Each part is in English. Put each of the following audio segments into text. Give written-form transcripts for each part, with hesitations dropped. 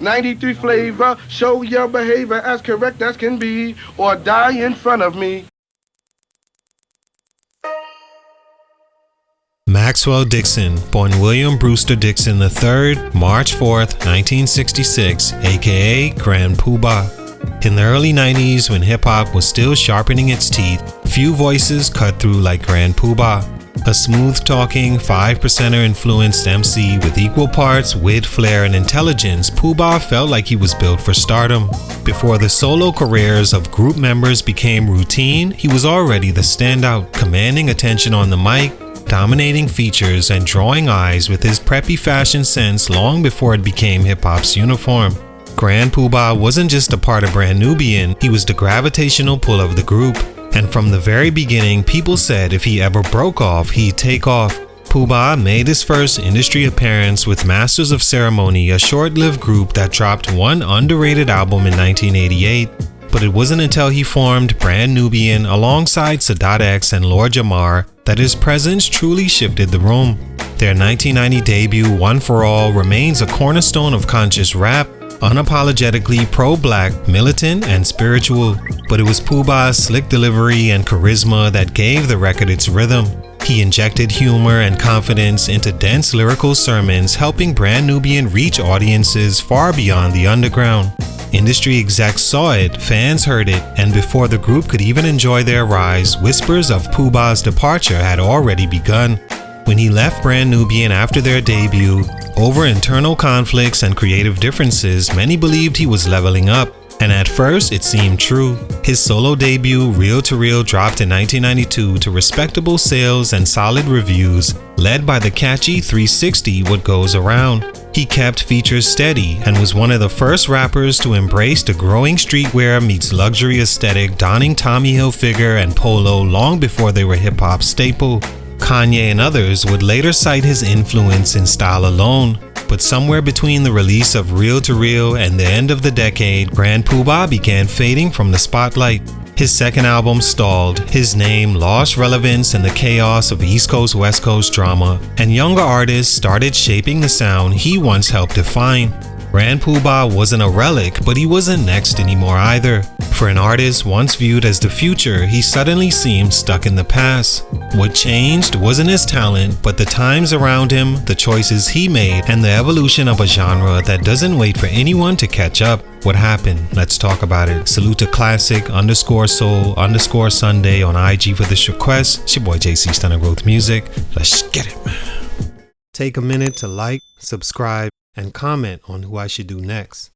93 flavor, show your behavior as correct as can be, or die in front of me. Maxwell Dixon, born William Brewster Dixon III, March 4th, 1966, aka Grand Puba. In the early 90s, when hip-hop was still sharpening its teeth, few voices cut through like Grand Puba. A smooth-talking, 5%er influenced MC with equal parts wit, flair, and intelligence, Puba felt like he was built for stardom. Before the solo careers of group members became routine, he was already the standout, commanding attention on the mic, dominating features, and drawing eyes with his preppy fashion sense long before it became hip-hop's uniform. Grand Puba wasn't just a part of Brand Nubian, he was the gravitational pull of the group. And from the very beginning, people said if he ever broke off, he'd take off. Puba made his first industry appearance with Masters of Ceremony, a short-lived group that dropped one underrated album in 1988. But it wasn't until he formed Brand Nubian alongside Sadat X and Lord Jamar that his presence truly shifted the room. Their 1990 debut, One For All, remains a cornerstone of conscious rap, unapologetically pro-black, militant, and spiritual. But it was Puba's slick delivery and charisma that gave the record its rhythm. He injected humor and confidence into dense lyrical sermons, helping Brand Nubian reach audiences far beyond the underground. Industry execs saw it, fans heard it, and before the group could even enjoy their rise, whispers of Puba's departure had already begun. When he left Brand Nubian after their debut, over internal conflicts and creative differences, many believed he was leveling up, and at first it seemed true. His solo debut, Real to Real, dropped in 1992 to respectable sales and solid reviews, led by the catchy 360 What Goes Around. He kept features steady and was one of the first rappers to embrace the growing streetwear meets luxury aesthetic, donning Tommy Hilfiger and Polo long before they were hip-hop's staple. Kanye and others would later cite his influence in style alone, but somewhere between the release of Real to Real and the end of the decade, Grand Puba began fading from the spotlight. His second album stalled, his name lost relevance in the chaos of East Coast West Coast drama, and younger artists started shaping the sound he once helped define. Grand Puba wasn't a relic, but he wasn't next anymore either. For an artist once viewed as the future, he suddenly seemed stuck in the past. What changed wasn't his talent, but the times around him, the choices he made, and the evolution of a genre that doesn't wait for anyone to catch up. What happened? Let's talk about it. Salute to classic_soul_Sunday on IG for this request. It's your boy JC, Stunted Growth Music. Let's get it, man. Take a minute to like, subscribe, and comment on who I should do next.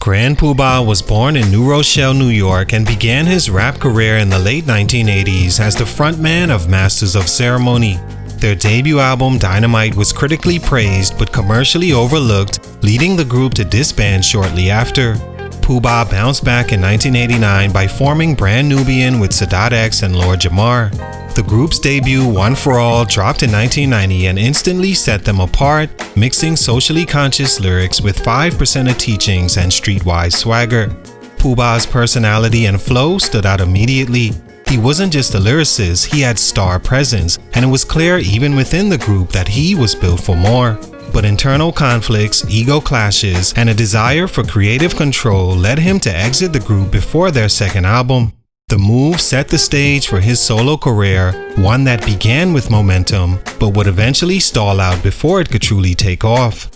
Grand Puba was born in New Rochelle, New York, and began his rap career in the late 1980s as the frontman of Masters of Ceremony. Their debut album, Dynamite, was critically praised but commercially overlooked, leading the group to disband shortly after. Puba bounced back in 1989 by forming Brand Nubian with Sadat X and Lord Jamar. The group's debut, One For All, dropped in 1990 and instantly set them apart, mixing socially conscious lyrics with 5% teachings and streetwise swagger. Puba's personality and flow stood out immediately. He wasn't just a lyricist, he had star presence, and it was clear even within the group that he was built for more. But internal conflicts, ego clashes, and a desire for creative control led him to exit the group before their second album. The move set the stage for his solo career, one that began with momentum, but would eventually stall out before it could truly take off.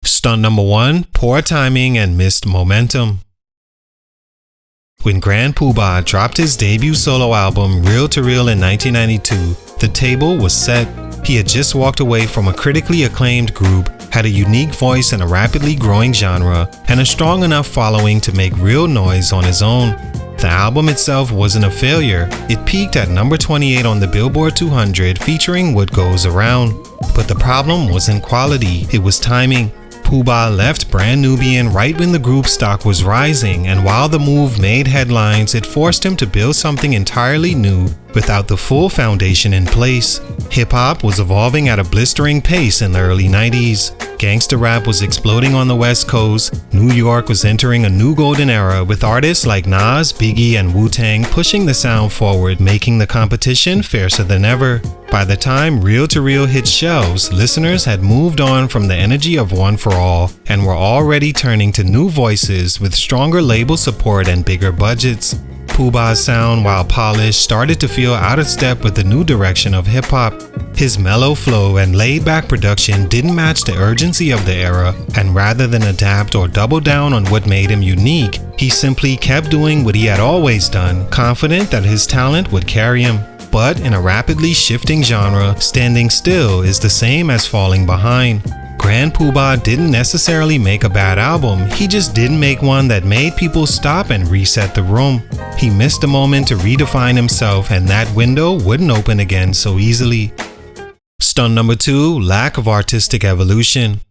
Stunt number 1, poor timing and missed momentum. When Grand Puba dropped his debut solo album, Real to Real, in 1992, the table was set. He had just walked away from a critically acclaimed group, had a unique voice in a rapidly growing genre, and a strong enough following to make real noise on his own. The album itself wasn't a failure. It peaked at number 28 on the Billboard 200 featuring What Goes Around. But the problem wasn't quality, it was timing. Puba left Brand Nubian right when the group's stock was rising, and while the move made headlines, it forced him to build something entirely new without the full foundation in place. Hip-hop was evolving at a blistering pace in the early 90s. Gangsta rap was exploding on the West Coast. New York was entering a new golden era with artists like Nas, Biggie, and Wu-Tang pushing the sound forward, making the competition fiercer than ever. By the time reel-to-reel hit shelves, listeners had moved on from the energy of One for All and were already turning to new voices with stronger label support and bigger budgets. Puba's sound, while polished, started to feel out of step with the new direction of hip-hop. His mellow flow and laid-back production didn't match the urgency of the era, and rather than adapt or double down on what made him unique, he simply kept doing what he had always done, confident that his talent would carry him. But in a rapidly shifting genre, standing still is the same as falling behind. Grand Puba didn't necessarily make a bad album, he just didn't make one that made people stop and reset the room. He missed a moment to redefine himself, and that window wouldn't open again so easily. Stunt number 2, lack of artistic evolution.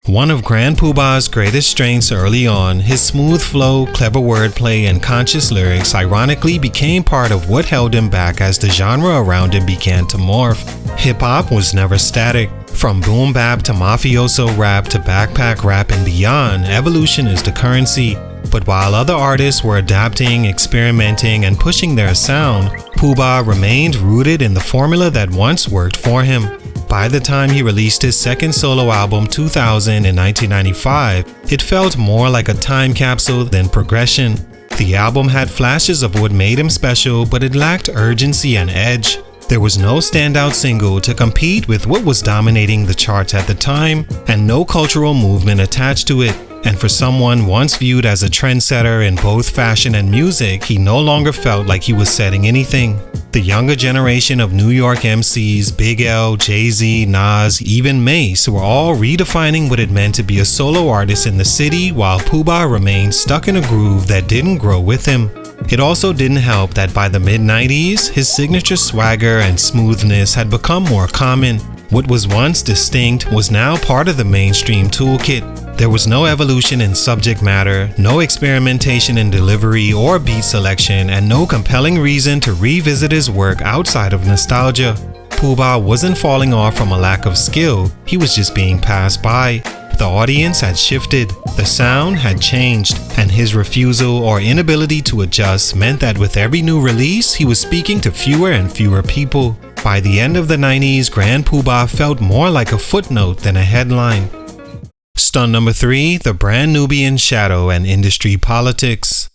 One of Grand Puba's greatest strengths early on, his smooth flow, clever wordplay, and conscious lyrics ironically became part of what held him back as the genre around him began to morph. Hip-hop was never static. From boom bap to mafioso rap to backpack rap and beyond, evolution is the currency. But while other artists were adapting, experimenting, and pushing their sound, Puba remained rooted in the formula that once worked for him. By the time he released his second solo album, 2000, in 1995, it felt more like a time capsule than progression. The album had flashes of what made him special, but it lacked urgency and edge. There was no standout single to compete with what was dominating the charts at the time, and no cultural movement attached to it. And for someone once viewed as a trendsetter in both fashion and music, he no longer felt like he was setting anything. The younger generation of New York MCs, Big L, Jay-Z, Nas, even Mace, were all redefining what it meant to be a solo artist in the city, while Puba remained stuck in a groove that didn't grow with him. It also didn't help that by the mid-90s, his signature swagger and smoothness had become more common. What was once distinct was now part of the mainstream toolkit. There was no evolution in subject matter, no experimentation in delivery or beat selection, and no compelling reason to revisit his work outside of nostalgia. Puba wasn't falling off from a lack of skill, he was just being passed by. The audience had shifted, the sound had changed, and his refusal or inability to adjust meant that with every new release, he was speaking to fewer and fewer people. By the end of the 90s, Grand Puba felt more like a footnote than a headline. Stunt number 3, the Brand Nubian shadow and industry politics.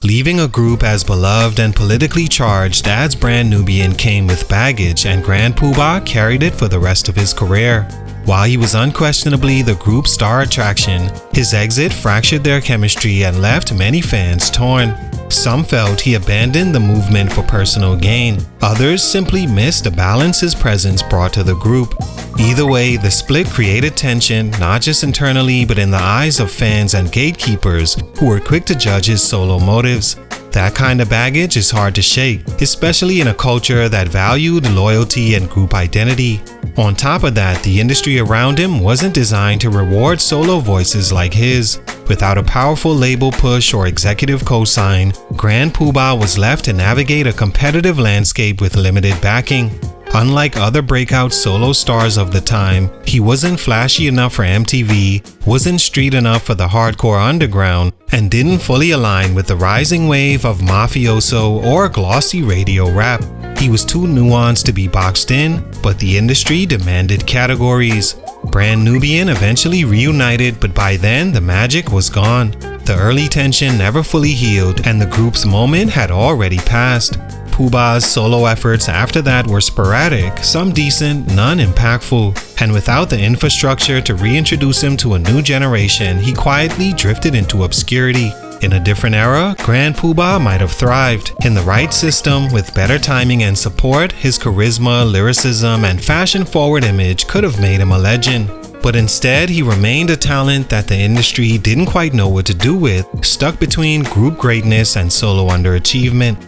Leaving a group as beloved and politically charged as Brand Nubian came with baggage, and Grand Puba carried it for the rest of his career. While he was unquestionably the group's star attraction, his exit fractured their chemistry and left many fans torn. Some felt he abandoned the movement for personal gain. Others simply missed the balance his presence brought to the group. Either way, the split created tension, not just internally but in the eyes of fans and gatekeepers who were quick to judge his solo motives. That kind of baggage is hard to shake, especially in a culture that valued loyalty and group identity. On top of that, the industry around him wasn't designed to reward solo voices like his. Without a powerful label push or executive cosign, Grand Puba was left to navigate a competitive landscape with limited backing. Unlike other breakout solo stars of the time, he wasn't flashy enough for MTV, wasn't street enough for the hardcore underground, and didn't fully align with the rising wave of mafioso or glossy radio rap. He was too nuanced to be boxed in, but the industry demanded categories. Brand Nubian eventually reunited, but by then the magic was gone. The early tension never fully healed, and the group's moment had already passed. Puba's solo efforts after that were sporadic, some decent, none impactful, and without the infrastructure to reintroduce him to a new generation, he quietly drifted into obscurity. In a different era, Grand Puba might have thrived. In the right system, with better timing and support, his charisma, lyricism, and fashion-forward image could have made him a legend. But instead, he remained a talent that the industry didn't quite know what to do with, stuck between group greatness and solo underachievement.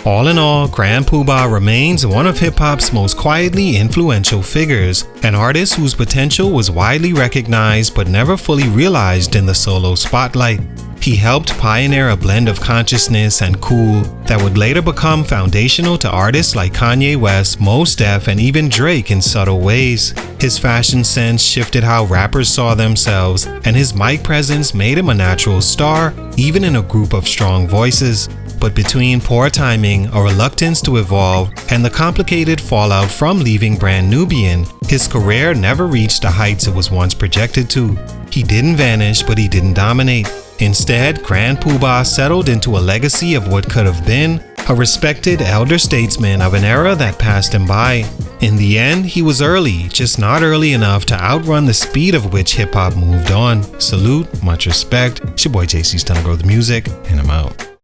All in all, Grand Puba remains one of hip-hop's most quietly influential figures, an artist whose potential was widely recognized but never fully realized in the solo spotlight. He helped pioneer a blend of consciousness and cool that would later become foundational to artists like Kanye West, Mos Def, and even Drake in subtle ways. His fashion sense shifted how rappers saw themselves, and his mic presence made him a natural star, even in a group of strong voices. But between poor timing, a reluctance to evolve, and the complicated fallout from leaving Brand Nubian, his career never reached the heights it was once projected to. He didn't vanish, but he didn't dominate. Instead, Grand Puba settled into a legacy of what could have been, a respected elder statesman of an era that passed him by. In the end, he was early, just not early enough to outrun the speed of which hip-hop moved on. Salute, much respect. It's your boy JC Stunted Growth Music, and I'm out.